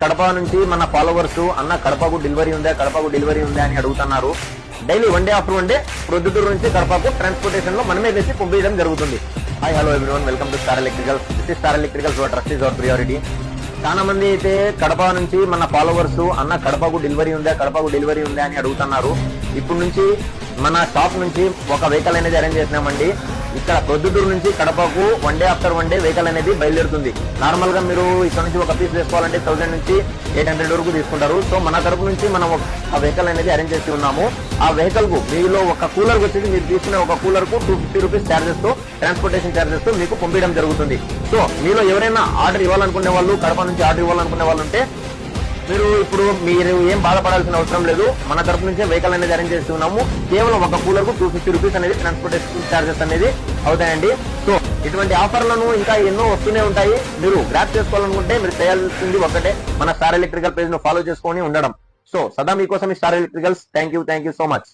కడప నుంచి మన ఫాలోవర్స్ అన్న కడపకు డెలివరీ ఉందా అని అడుగుతున్నారు. Daily one day after one day Proddatur నుంచి కడపకు ట్రాన్స్పోర్టేషన్ లో మనమే తెచ్చి పంపించడం జరుగుతుంది. Hi hello everyone, welcome to star electricals. This is star electricals, your trust is our priority. చాలా మంది అయితే కడప నుంచి మన ఫాలోవర్స్ అన్న కడపకు డెలివరీ ఉందా అని అడుగుతున్నారు. ఇప్పుడు నుంచి మన షాప్ నుంచి ఒక వెహికల్ అనేది అరేంజ్ చేసినామండి. ఇక్కడ ప్రొద్దుటూరు నుంచి కడపకు one day after one day vehicle అనేది బయలుదేరుతుంది. నార్మల్ గా మీరు ఇక్కడ నుంచి ఒక పీస్ వేసుకోవాలంటే 1000 నుంచి 800 వరకు తీసుకుంటారు. సో మన తరపు నుంచి మనం ఆ వెహికల్ అనేది అరేంజ్ చేసి ఉన్నాము. ఆ వెహికల్ కు మీలో ఒక కూలర్ వచ్చేసి మీరు తీసుకునే ఒక కూలర్ కు 250 రూపీస్ చార్జెస్ తో, ట్రాన్స్పోర్టేషన్ చార్జెస్ తో మీకు పంపించడం జరుగుతుంది. సో మీలో ఎవరైనా ఆర్డర్ ఇవ్వాలనుకునే వాళ్ళు, కడప నుంచి ఆర్డర్ ఇవ్వాలనుకునే వాళ్ళు ఉంటే మీరు ఏం బాధపడాల్సిన అవసరం లేదు. మన తరపు నుంచే వెహికల్ అనేది అరేంజ్ చేస్తున్నాము. కేవలం ఒక కూలర్ కు 250 రూపీస్ అనేది ట్రాన్స్పోర్టేషన్ చార్జెస్ అనేది అవుతాయండి. సో ఇటువంటి ఆఫర్లను ఇంకా ఎన్నో వస్తూనే ఉంటాయి. మీరు గ్రాప్ చేసుకోవాలనుకుంటే మీరు చేయాల్సింది ఒకటే, మన స్టార్ ఎలక్ట్రికల్ పేజ్ ను ఫాలో చేసుకొని ఉండడం. సో సదా మీకోసం ఈ star electricals. Thank you so much.